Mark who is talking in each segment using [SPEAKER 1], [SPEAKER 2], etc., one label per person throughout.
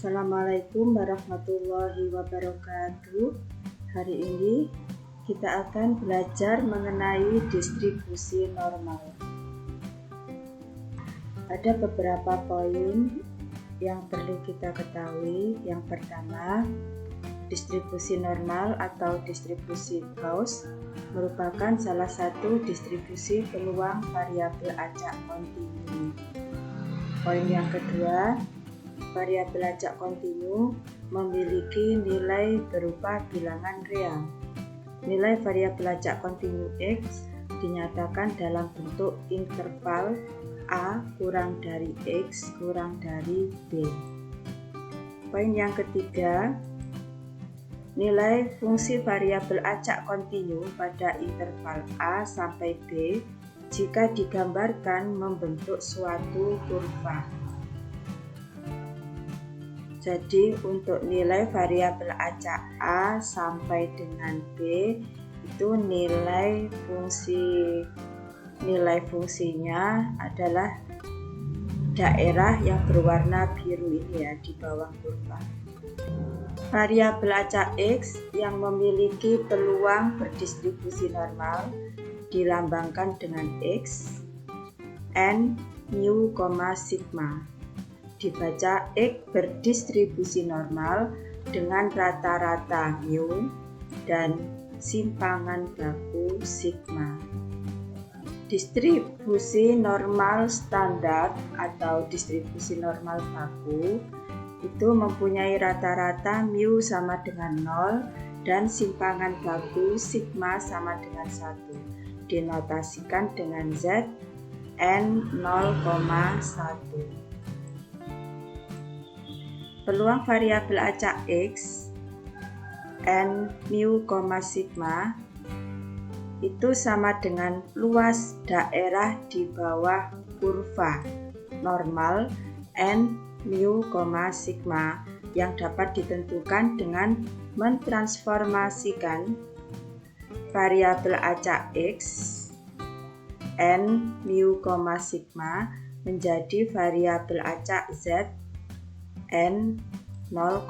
[SPEAKER 1] Assalamualaikum warahmatullahi wabarakatuh. Hari ini kita akan belajar mengenai distribusi normal. Ada beberapa poin yang perlu kita ketahui. Yang pertama, distribusi normal atau distribusi Gauss merupakan salah satu distribusi peluang variabel acak kontinu. Poin yang kedua, variabel acak kontinu memiliki nilai berupa bilangan real. Nilai variabel acak kontinu X dinyatakan dalam bentuk interval A kurang dari X kurang dari B. Poin yang ketiga, nilai fungsi variabel acak kontinu pada interval A sampai B jika digambarkan membentuk suatu kurva. Jadi untuk nilai variabel acak A sampai dengan B itu nilai fungsinya adalah daerah yang berwarna biru ini ya di bawah kurva. Variabel acak X yang memiliki peluang berdistribusi normal dilambangkan dengan X, N, mu, sigma. Dibaca X berdistribusi normal dengan rata-rata mu dan simpangan baku sigma. Distribusi normal standar atau distribusi normal baku itu mempunyai rata-rata mu sama dengan 0 dan simpangan baku sigma sama dengan 1. Dinotasikan dengan Z N 0,1. Peluang variabel acak X N mu, sigma itu sama dengan luas daerah di bawah kurva normal N mu, sigma yang dapat ditentukan dengan mentransformasikan variabel acak X N mu, sigma menjadi variabel acak Z N 0,1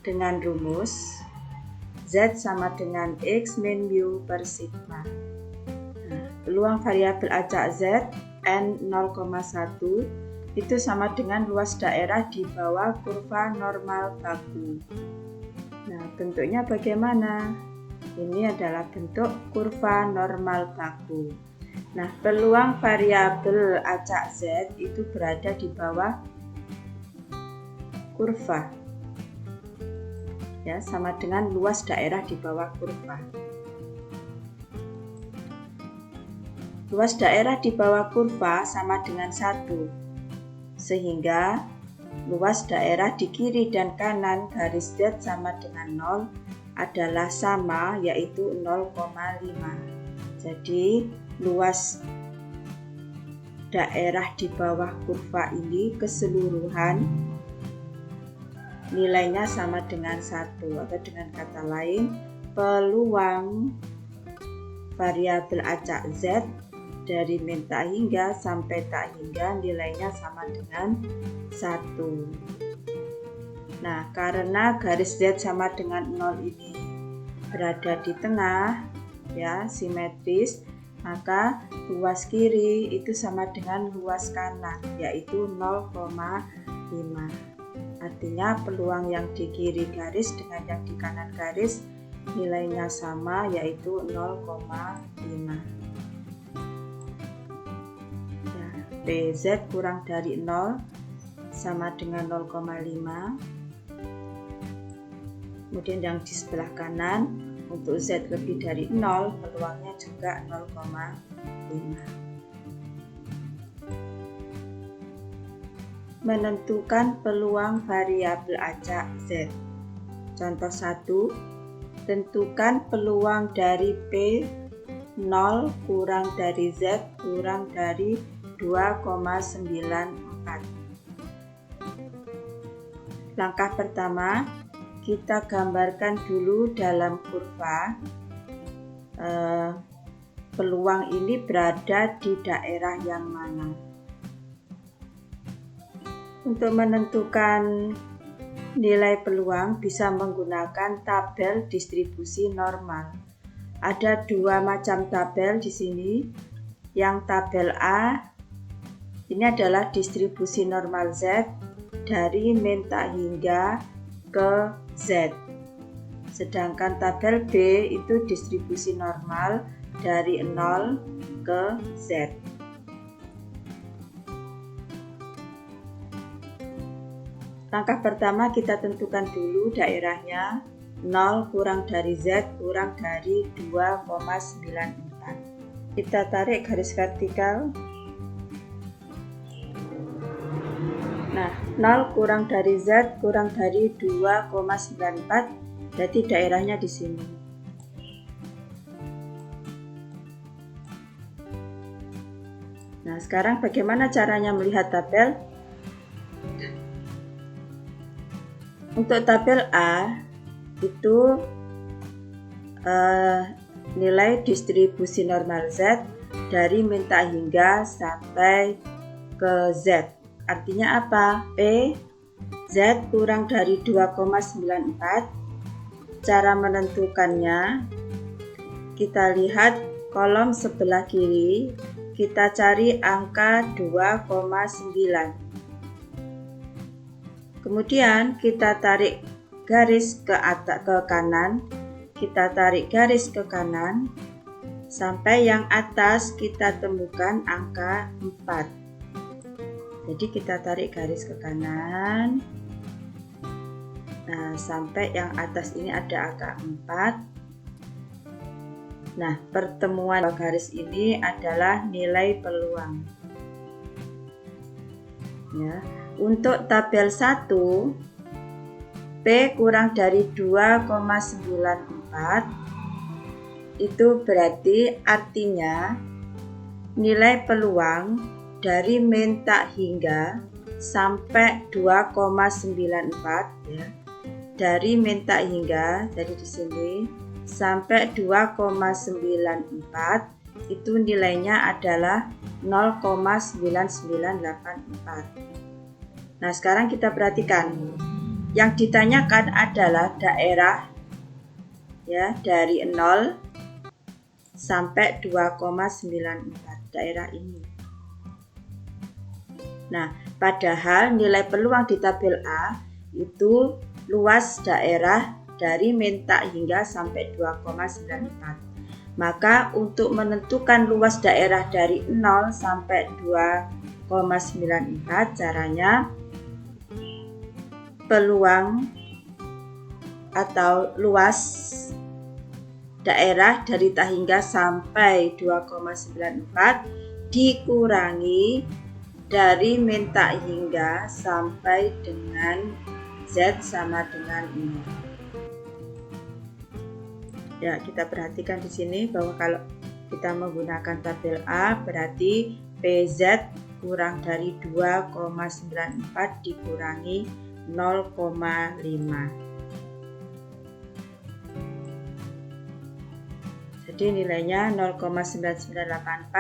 [SPEAKER 1] dengan rumus Z sama dengan X min mu per sigma. Peluang variabel acak Z N 0,1 itu sama dengan luas daerah di bawah kurva normal baku. Nah, bentuknya bagaimana? Ini adalah bentuk kurva normal baku. Nah, peluang variabel acak Z itu berada di bawah kurva. Ya, sama dengan luas daerah di bawah kurva. Luas daerah di bawah kurva sama dengan 1. Sehingga luas daerah di kiri dan kanan garis Z sama dengan 0 adalah sama, yaitu 0,5. Jadi luas daerah di bawah kurva ini keseluruhan nilainya sama dengan 1, atau dengan kata lain peluang variabel acak Z dari min tak hingga sampai tak hingga nilainya sama dengan 1. Nah, karena garis Z sama dengan 0 ini berada di tengah ya, simetris, maka luas kiri itu sama dengan luas kanan, yaitu 0,5. Artinya peluang yang di kiri garis dengan yang di kanan garis nilainya sama, yaitu 0,5. Nah, PZ kurang dari 0 sama dengan 0,5. Kemudian yang di sebelah kanan untuk Z lebih dari 0, peluangnya juga 0,5. Menentukan peluang variabel acak Z. Contoh 1, tentukan peluang dari P 0 kurang dari Z kurang dari 2,94. Langkah pertama, kita gambarkan dulu dalam kurva peluang ini berada di daerah yang mana. Untuk menentukan nilai peluang bisa menggunakan tabel distribusi normal. Ada dua macam tabel di sini. Yang tabel A ini adalah distribusi normal Z dari min tak hingga ke Z. Sedangkan tabel B itu distribusi normal dari 0 ke Z. Langkah pertama kita tentukan dulu daerahnya 0 kurang dari Z kurang dari 2,94. Kita tarik garis vertikal. Nah, 0 kurang dari Z kurang dari 2,94 berarti daerahnya di sini. Nah, sekarang bagaimana caranya melihat tabel? Untuk tabel A itu nilai distribusi normal Z dari min tak hingga sampai ke Z. Artinya apa? P Z kurang dari 2,94. Cara menentukannya kita lihat kolom sebelah kiri, kita cari angka 2,9. Kemudian kita tarik garis ke atas ke kanan, kita tarik garis ke kanan sampai yang atas kita temukan angka 4. Jadi kita tarik garis ke kanan. Nah, sampai yang atas ini ada angka 4. Nah, pertemuan garis ini adalah nilai peluang. Ya. Untuk tabel 1, P kurang dari 2,94 itu berarti artinya nilai peluang dari min tak hingga sampai 2,94 ya. Dari min tak hingga, jadi di sini sampai 2,94 itu nilainya adalah 0,9984. Nah, sekarang kita perhatikan. Yang ditanyakan adalah daerah ya dari 0 sampai 2,94 daerah ini. Nah, padahal nilai peluang di tabel A itu luas daerah dari min tak hingga sampai 2,94. Maka untuk menentukan luas daerah dari 0 sampai 2,94 caranya peluang atau luas daerah dari tak hingga sampai 2,94 dikurangi dari min tak hingga sampai dengan Z sama dengan ini. Ya, kita perhatikan di sini bahwa kalau kita menggunakan tabel A berarti PZ kurang dari 2,94 dikurangi 0,5. Jadi nilainya 0,9984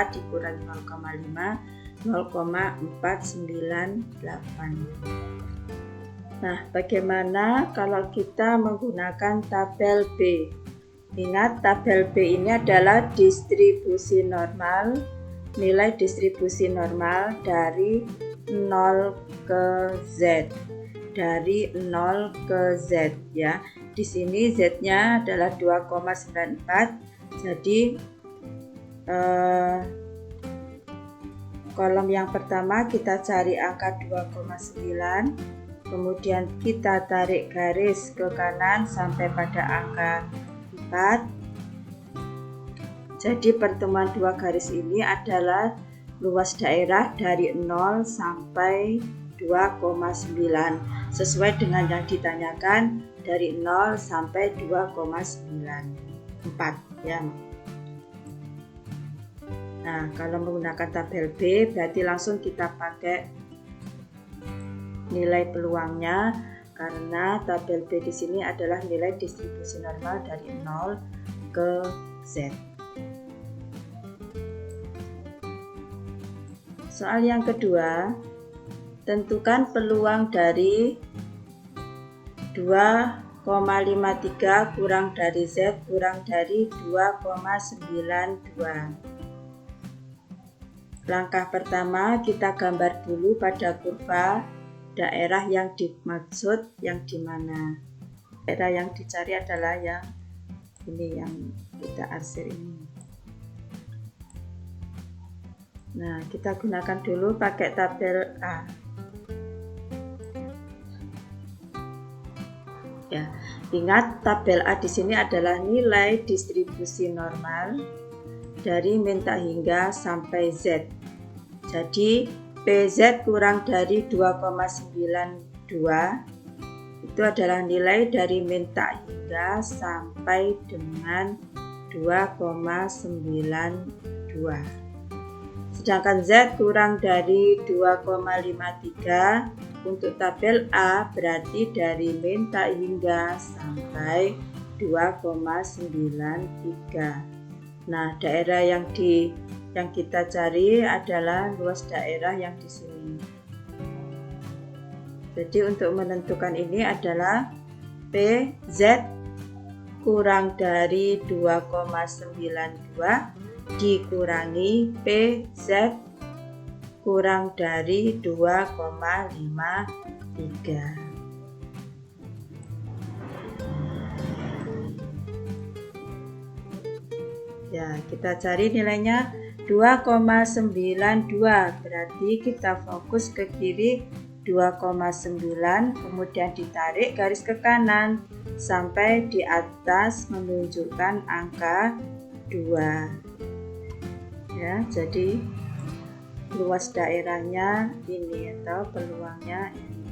[SPEAKER 1] dikurangi 0,5, 0,498. Nah, bagaimana kalau kita menggunakan tabel B? Ingat, tabel B ini adalah distribusi normal, nilai distribusi normal dari 0 ke Z. Dari 0 ke Z ya. Di sini Z-nya adalah 2,94. Jadi kolom yang pertama kita cari angka 2,9. Kemudian kita tarik garis ke kanan sampai pada angka 4. Jadi pertemuan dua garis ini adalah luas daerah dari 0 sampai 2,9 sesuai dengan yang ditanyakan dari 0 sampai 2,94 ya. Nah, kalau menggunakan tabel B berarti langsung kita pakai nilai peluangnya karena tabel B di sini adalah nilai distribusi normal dari 0 ke Z. Soal yang kedua, Tentukan peluang dari 2,53 kurang dari Z kurang dari 2,92. Langkah pertama, kita gambar dulu pada kurva daerah yang dimaksud yang dimana. Daerah yang dicari adalah yang ini, yang kita arsir ini. Nah, kita gunakan dulu pakai tabel A. Ya, ingat tabel A di sini adalah nilai distribusi normal dari min tak hingga sampai Z. Jadi PZ kurang dari 2,92 itu adalah nilai dari min tak hingga sampai dengan 2,92. Sedangkan Z kurang dari 2,53 untuk tabel A berarti dari min tak hingga sampai 2,93. Nah, daerah yang kita cari adalah luas daerah yang di sini. Jadi untuk menentukan ini adalah PZ kurang dari 2,92 dikurangi PZ kurang dari 2,53. Ya, kita cari nilainya 2,92, berarti kita fokus ke kiri 2,9, kemudian ditarik garis ke kanan sampai di atas menunjukkan angka 2. Ya, jadi luas daerahnya ini atau peluangnya ini.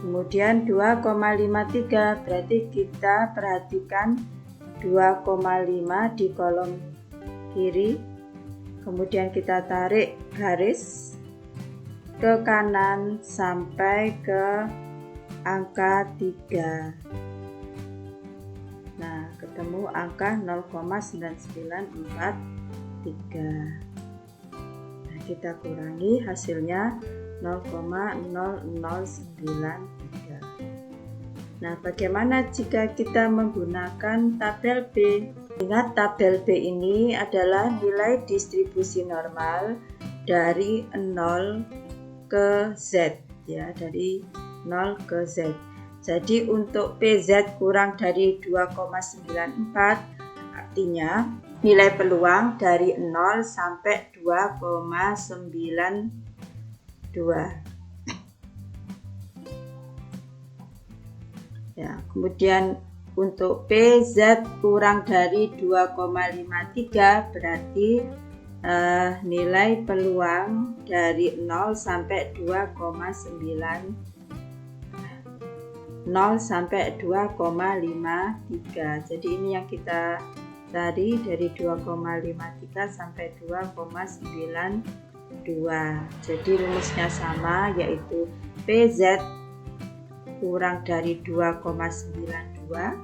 [SPEAKER 1] Kemudian 2,53, berarti kita perhatikan 2,5 di kolom kiri, kemudian kita tarik garis ke kanan sampai ke angka 3. Nah, ketemu angka 0,9943. Nah, kita kurangi hasilnya 0,0093. Nah, bagaimana jika kita menggunakan tabel B? Ingat, tabel B ini adalah nilai distribusi normal dari 0 ke Z, ya, dari 0 ke Z. Jadi untuk PZ kurang dari 2,94 artinya nilai peluang dari 0 sampai 2,92. Ya, kemudian untuk PZ kurang dari 2,53 berarti nilai peluang dari 0 sampai 2,53. Jadi ini yang kita cari dari 2,53 sampai 2,92. Jadi rumusnya sama, yaitu PZ kurang dari 2,92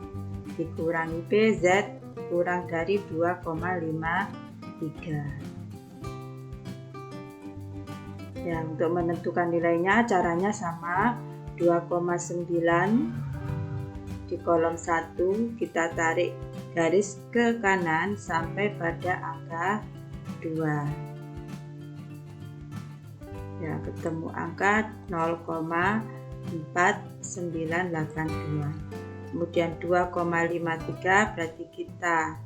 [SPEAKER 1] dikurangi PZ kurang dari 2,53. Ya, untuk menentukan nilainya caranya sama, 2,9 di kolom 1 kita tarik garis ke kanan sampai pada angka 2. Ya, ketemu angka 0,4982. Kemudian 2,53 berarti kita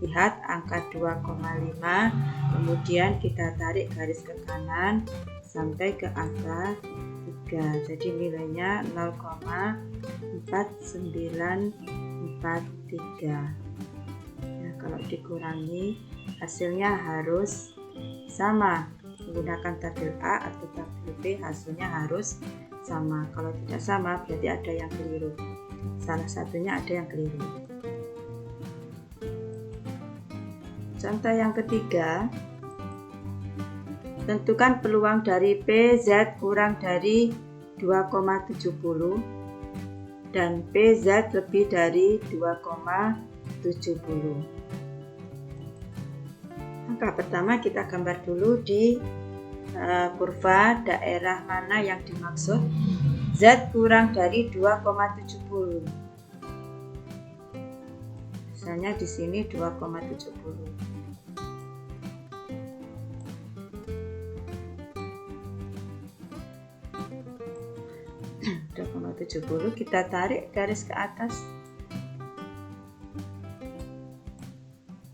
[SPEAKER 1] lihat angka 2,5, kemudian kita tarik garis ke kanan sampai ke angka 3. Jadi nilainya 0,4943. Ya, kalau dikurangi hasilnya harus sama. Menggunakan tabel A atau tabel B hasilnya harus sama. Kalau tidak sama berarti ada yang keliru. Salah satunya ada yang keliru. Contoh yang ketiga, tentukan peluang dari PZ kurang dari 2,70 dan PZ lebih dari 2,70. Langkah pertama kita gambar dulu di kurva daerah mana yang dimaksud. Z kurang dari 2,70. Misalnya di sini 2,70. Kita tarik garis ke atas.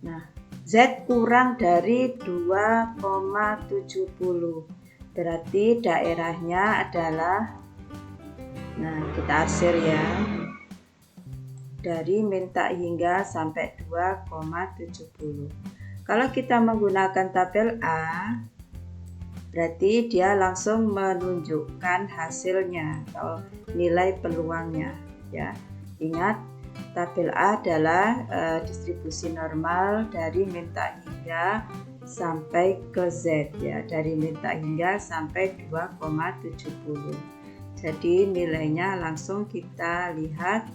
[SPEAKER 1] Nah, Z kurang dari 2,70. Berarti daerahnya adalah, nah kita arsir ya, dari min tak hingga sampai 2,70. Kalau kita menggunakan tabel A, berarti dia langsung menunjukkan hasilnya atau nilai peluangnya ya. Ingat, tabel A adalah distribusi normal dari min tak hingga sampai ke Z ya, dari min tak hingga sampai 2,70. Jadi nilainya langsung kita lihat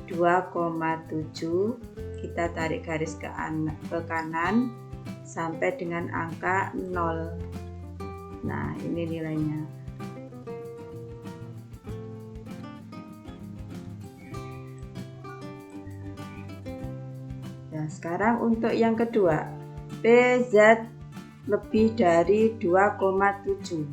[SPEAKER 1] 2,7. Kita tarik garis ke kanan sampai dengan angka 0. Nah, ini nilainya. Nah, sekarang untuk yang kedua, PZ lebih dari 2,7.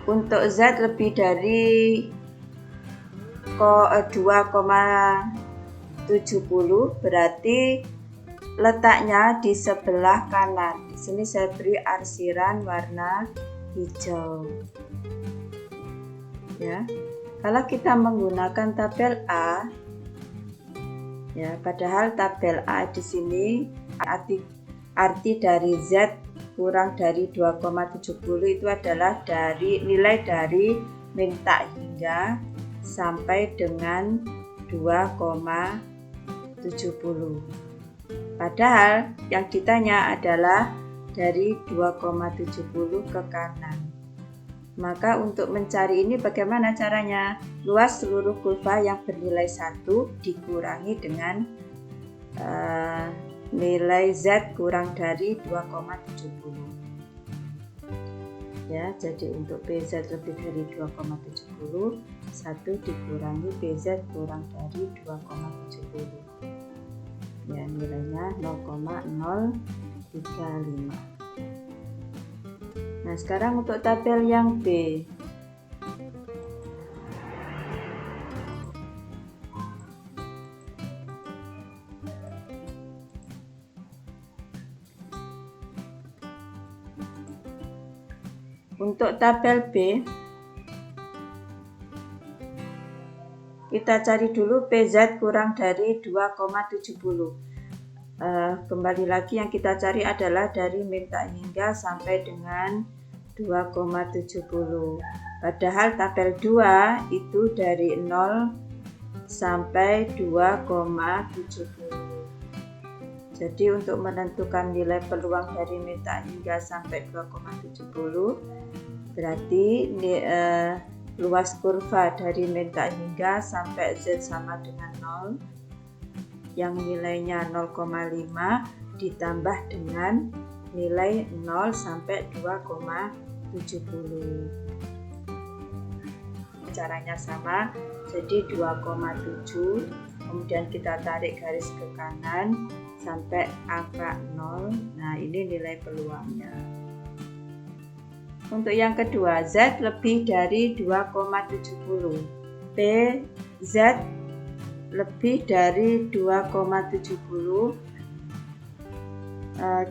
[SPEAKER 1] Untuk Z lebih dari 2,70 berarti letaknya di sebelah kanan. Di sini saya beri arsiran warna hijau. Ya. Kalau kita menggunakan tabel A, ya, padahal tabel A di sini arti dari Z kurang dari 2,70 itu adalah dari nilai dari min tak hingga sampai dengan 2,70. Padahal yang ditanya adalah dari 2,70 ke kanan. Maka untuk mencari ini bagaimana caranya? Luas seluruh kurva yang bernilai 1 dikurangi dengan nilai Z kurang dari 2,70. Ya, jadi untuk PZ lebih dari 2,70, 1 dikurangi PZ kurang dari 2,70. Ya, nilainya 0,035. Nah, sekarang untuk tabel yang B. Untuk tabel B, kita cari dulu PZ kurang dari 2,70. Kembali lagi yang kita cari adalah dari min tak hingga sampai dengan 2,70. Padahal tabel 2 itu dari 0 sampai 2,70. Jadi untuk menentukan nilai peluang dari min tak hingga sampai 2,70, berarti luas kurva dari min tak hingga sampai Z sama dengan 0, yang nilainya 0,5 ditambah dengan nilai 0 sampai 2,70. Caranya sama, jadi 2,7, kemudian kita tarik garis ke kanan sampai angka 0. Nah, ini nilai peluangnya. Untuk yang kedua, Z lebih dari 2,70. PZ lebih dari 2,70.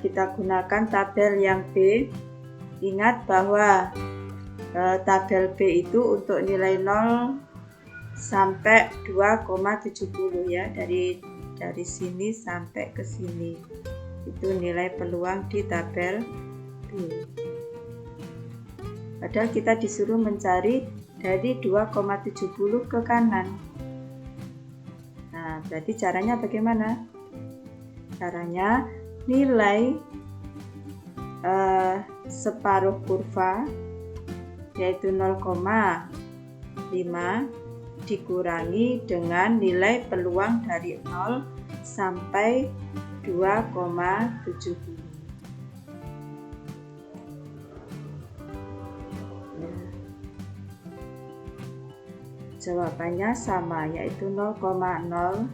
[SPEAKER 1] Kita gunakan tabel yang B. Ingat bahwa tabel B itu untuk nilai 0 sampai 2,70 ya, dari sini sampai ke sini. Itu nilai peluang di tabel B. Padahal kita disuruh mencari dari 2,70 ke kanan. Nah, berarti caranya bagaimana? Caranya nilai separuh kurva, yaitu 0,5, dikurangi dengan nilai peluang dari 0 sampai 2,70. Jawabannya sama, yaitu 0,0035.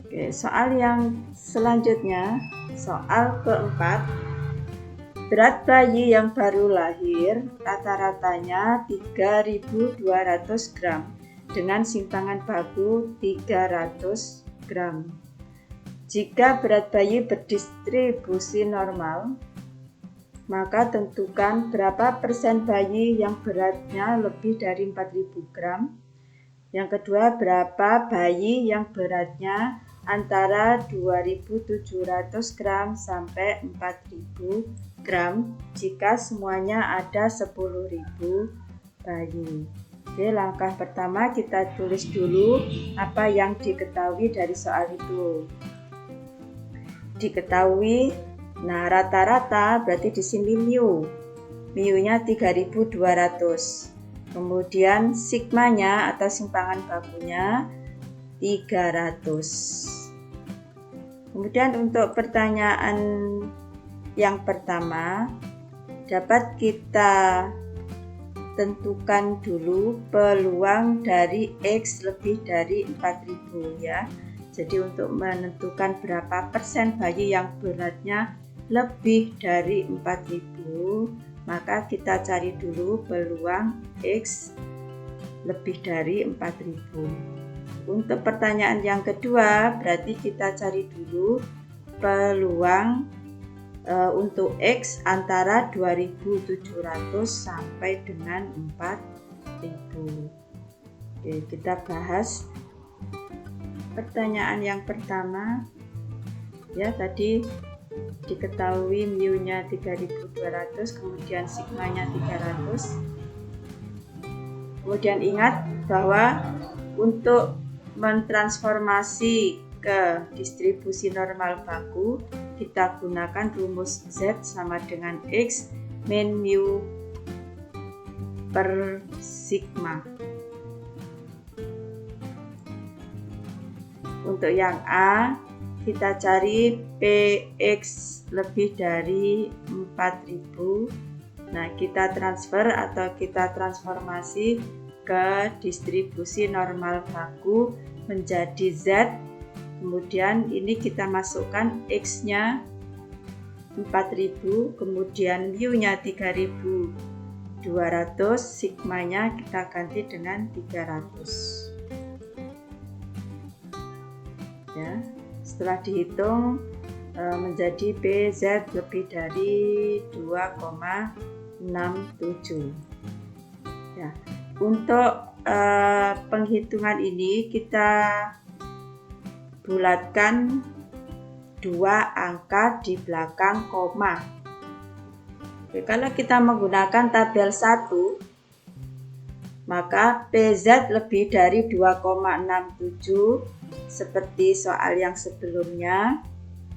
[SPEAKER 1] Oke, soal yang selanjutnya, soal keempat. Berat bayi yang baru lahir rata-ratanya 3.200 gram dengan simpangan baku 300 gram. Jika berat bayi berdistribusi normal, maka tentukan berapa persen bayi yang beratnya lebih dari 4.000 gram. Yang kedua, berapa bayi yang beratnya antara 2.700 gram sampai 4.000 gram jika semuanya ada 10.000 bayi. Oke, langkah pertama kita tulis dulu apa yang diketahui dari soal itu. Diketahui, nah rata-rata berarti di sini mu-nya 3.200. Kemudian sigmanya atau simpangan bakunya 300. Kemudian untuk pertanyaan yang pertama, dapat kita tentukan dulu peluang dari X lebih dari 4.000 ya. Jadi untuk menentukan berapa persen bayi yang beratnya lebih dari 4.000, maka kita cari dulu peluang X lebih dari 4.000. Untuk pertanyaan yang kedua, berarti kita cari dulu peluang untuk X antara 2.700 sampai dengan 4.000. Oke, kita bahas pertanyaan yang pertama. Ya, tadi diketahui mu-nya 3.200, kemudian sigmanya 300. Kemudian ingat bahwa untuk mentransformasi ke distribusi normal baku, kita gunakan rumus Z sama dengan X min mu per sigma. Untuk yang A, kita cari PX lebih dari 4.000. Nah, kita transfer atau kita transformasi ke distribusi normal baku menjadi Z. Kemudian ini kita masukkan X-nya 4.000, kemudian mu-nya 3.200, sigmanya kita ganti dengan 300. Ya, setelah dihitung menjadi PZ lebih dari 2,67. Ya, untuk penghitungan ini kita bulatkan dua angka di belakang koma. Oke, kalau kita menggunakan tabel 1, maka PZ lebih dari 2,67 seperti soal yang sebelumnya,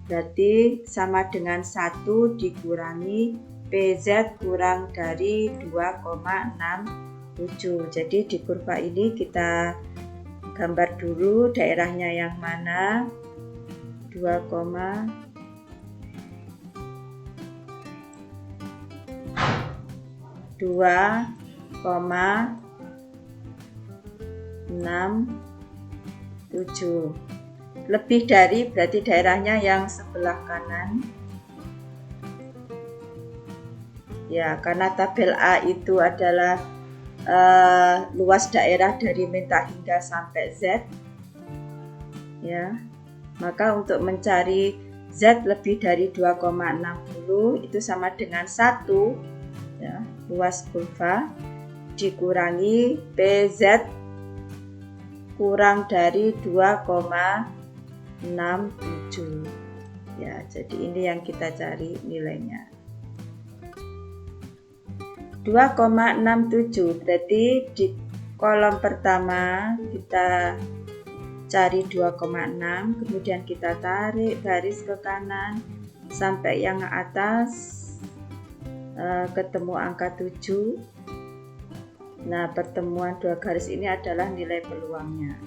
[SPEAKER 1] berarti sama dengan 1 dikurangi PZ kurang dari 2,67. Jadi di kurva ini kita gambar dulu daerahnya yang mana. 2,67 lebih dari berarti daerahnya yang sebelah kanan ya, karena tabel A itu adalah luas daerah dari minta hingga sampai Z ya. Maka untuk mencari Z lebih dari 2,60 itu sama dengan 1 ya, luas kurva dikurangi PZ kurang dari 2,67 ya. Jadi ini yang kita cari nilainya 2,67. Berarti di kolom pertama kita cari 2,6, kemudian kita tarik garis ke kanan sampai yang atas, ketemu angka 7. Nah, pertemuan dua garis ini adalah nilai peluangnya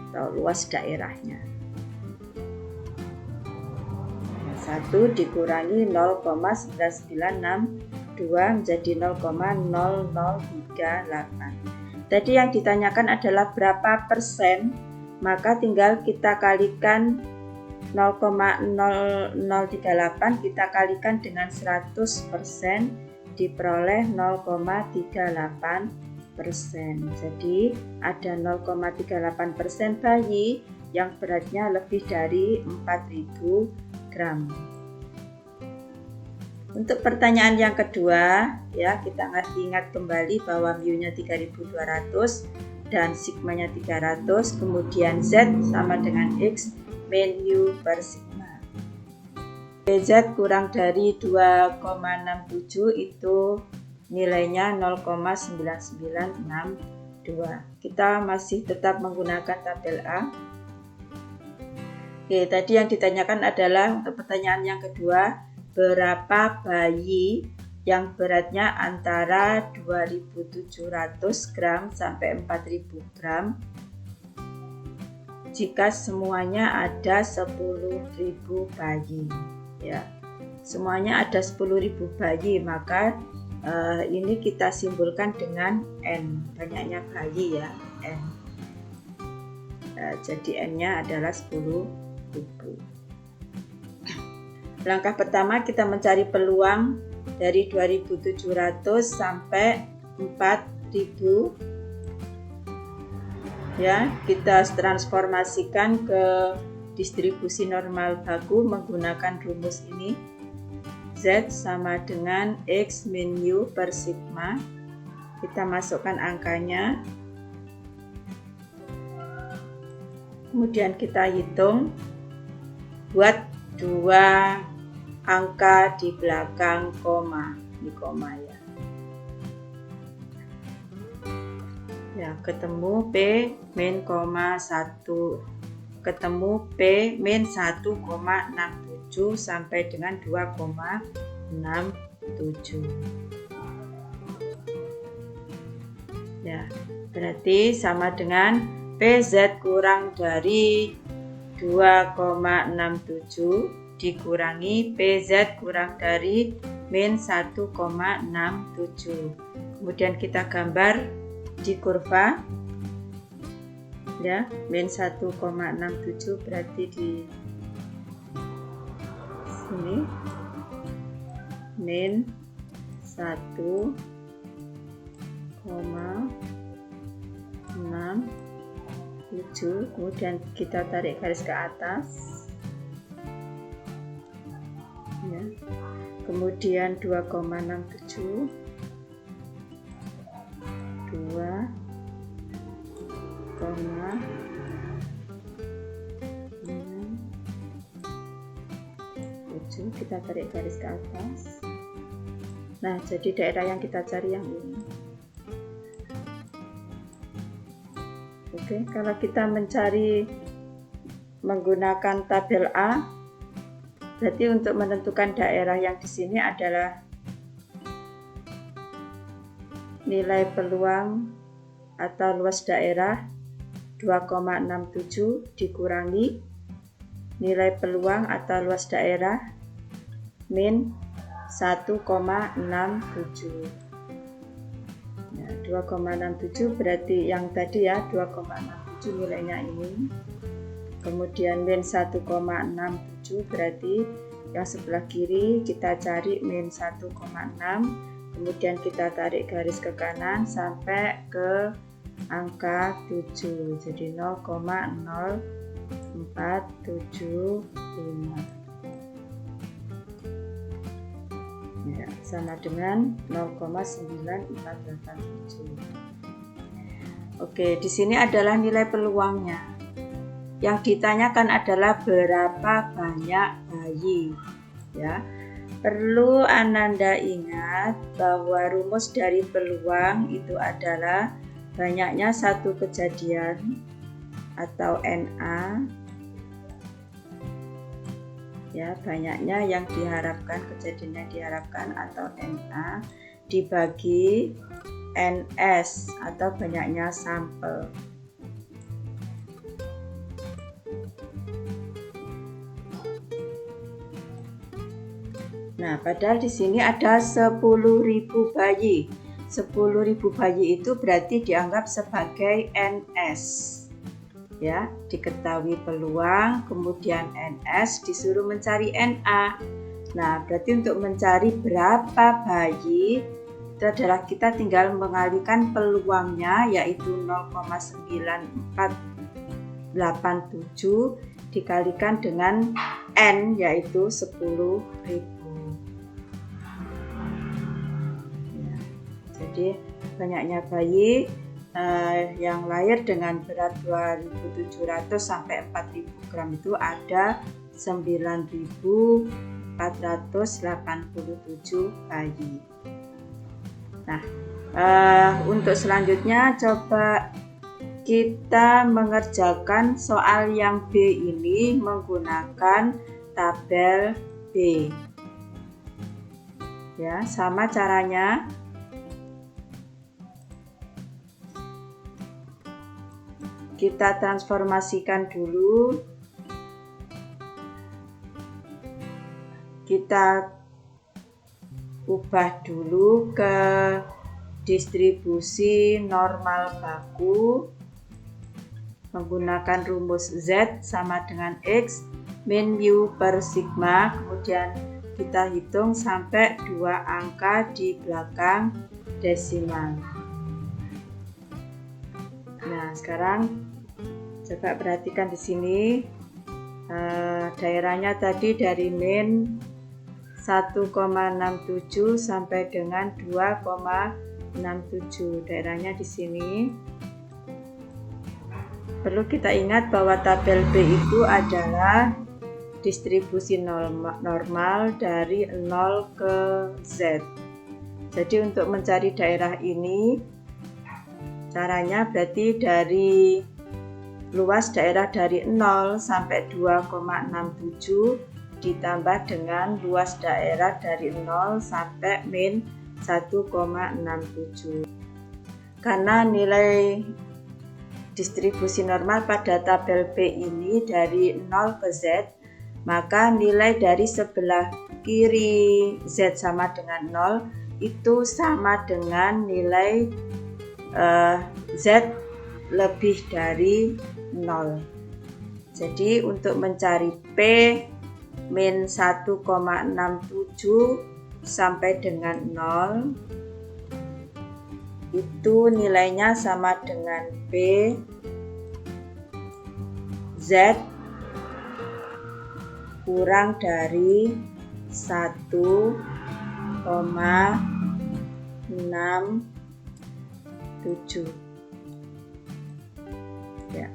[SPEAKER 1] atau luas daerahnya. 1 dikurangi 0,9962 menjadi 0,0038. Tadi yang ditanyakan adalah berapa persen, maka tinggal kita kalikan 0,0038 kita kalikan dengan 100%, diperoleh 0,38%. Jadi ada 0,38% bayi yang beratnya lebih dari 4000 gram. Untuk pertanyaan yang kedua, ya, kita ingat kembali bahwa mu-nya 3200 dan sigma-nya 300, kemudian Z sama dengan X min mu per sigma. PZ kurang dari 2,67 itu nilainya 0,9962. Kita masih tetap menggunakan tabel A. Oke, tadi yang ditanyakan adalah untuk pertanyaan yang kedua, berapa bayi yang beratnya antara 2700 gram sampai 4000 gram jika semuanya ada 10.000 bayi, ya. Semuanya ada 10.000 bayi, maka ini kita simbolkan dengan N, banyaknya bayi, ya, N. Jadi N-nya adalah 10.000. Langkah pertama kita mencari peluang dari 2700 sampai 4000. Ya, kita transformasikan ke distribusi normal baku menggunakan rumus ini. Z sama dengan X min mu per sigma. Kita masukkan angkanya. Kemudian kita hitung. Buat dua angka di belakang koma, di koma, ya. Ya, ketemu P min, 1, ketemu P min 1,67 sampai dengan 2,67. Ya, berarti sama dengan PZ kurang dari 2,67 dikurangi PZ kurang dari min 1,67. Kemudian kita gambar di kurva, ya, min 1,67 berarti di sini min 1,67, kemudian kita tarik garis ke atas, ya. Kemudian 2,67, 2,67, kita tarik garis ke atas. Nah, jadi daerah yang kita cari yang ini. Oke, kalau kita mencari menggunakan tabel A, berarti untuk menentukan daerah yang di sini adalah nilai peluang atau luas daerah 2,67 dikurangi nilai peluang atau luas daerah min 1,67. Ya, 2,67 berarti yang tadi, ya, 2,67 nilainya ini. Kemudian min 1,67 berarti yang sebelah kiri kita cari min 1,6. Kemudian kita tarik garis ke kanan sampai ke angka 7, jadi 0,0475, ya, sama dengan 0,9487. Oke, di sini adalah nilai peluangnya. Yang ditanyakan adalah berapa banyak bayi, ya. Perlu Ananda ingat bahwa rumus dari peluang itu adalah banyaknya satu kejadian atau NA, ya, banyaknya yang diharapkan, kejadian yang diharapkan atau NA, dibagi NS atau banyaknya sampel. Nah, padahal di sini ada 10.000 bayi. 10.000 bayi itu berarti dianggap sebagai NS. Ya, diketahui peluang, kemudian NS, disuruh mencari NA. Nah, berarti untuk mencari berapa bayi, itu adalah kita tinggal mengalihkan peluangnya, yaitu 0,9487 dikalikan dengan N, yaitu 10.000. Ya, jadi banyaknya bayi yang lahir dengan berat 2.700 sampai 4.000 gram itu ada 9.487 bayi. Nah, untuk selanjutnya coba kita mengerjakan soal yang B ini menggunakan tabel B. Ya, sama caranya. Kita transformasikan dulu. Kita ubah dulu ke distribusi normal baku menggunakan rumus Z sama dengan X min mu per sigma, kemudian kita hitung sampai 2 angka di belakang desimal. Nah, sekarang coba perhatikan di sini, daerahnya tadi dari min 1,67 sampai dengan 2,67. Daerahnya di sini. Perlu kita ingat bahwa tabel B itu adalah distribusi normal dari 0 ke Z. Jadi untuk mencari daerah ini, caranya berarti dari luas daerah dari 0 sampai 2,67 ditambah dengan luas daerah dari 0 sampai min 1,67. Karena nilai distribusi normal pada tabel B ini dari 0 ke Z, maka nilai dari sebelah kiri Z sama dengan 0 itu sama dengan nilai Z lebih dari 0. Jadi untuk mencari P min 1,67 sampai dengan 0 itu nilainya sama dengan P Z kurang dari 1,67. Ya.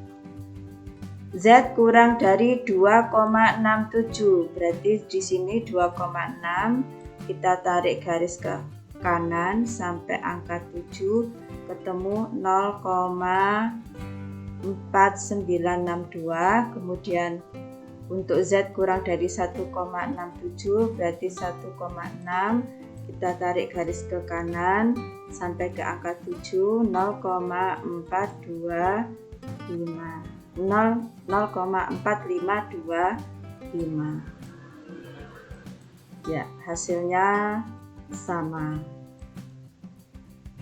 [SPEAKER 1] Z kurang dari 2,67, berarti di sini 2,6, kita tarik garis ke kanan sampai angka 7, ketemu 0,4962, kemudian untuk Z kurang dari 1,67 berarti 1,6, kita tarik garis ke kanan sampai ke angka 7, 0,4525. Ya, hasilnya sama.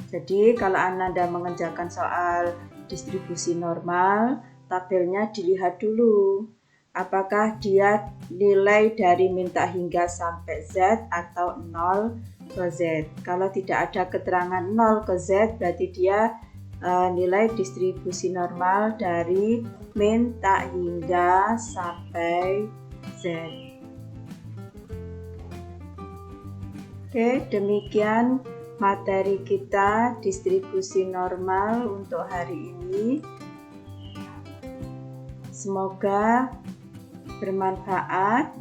[SPEAKER 1] Jadi kalau Anda mengerjakan soal distribusi normal, tabelnya dilihat dulu. Apakah dia nilai dari minta hingga sampai Z atau 0 ke Z. Kalau tidak ada keterangan 0 ke Z, berarti dia nilai distribusi normal dari minta hingga sampai Z. Oke, demikian materi kita distribusi normal untuk hari ini. Semoga bermanfaat.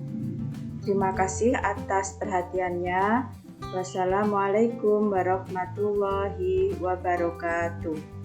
[SPEAKER 1] Terima kasih atas perhatiannya. Wassalamualaikum warahmatullahi wabarakatuh.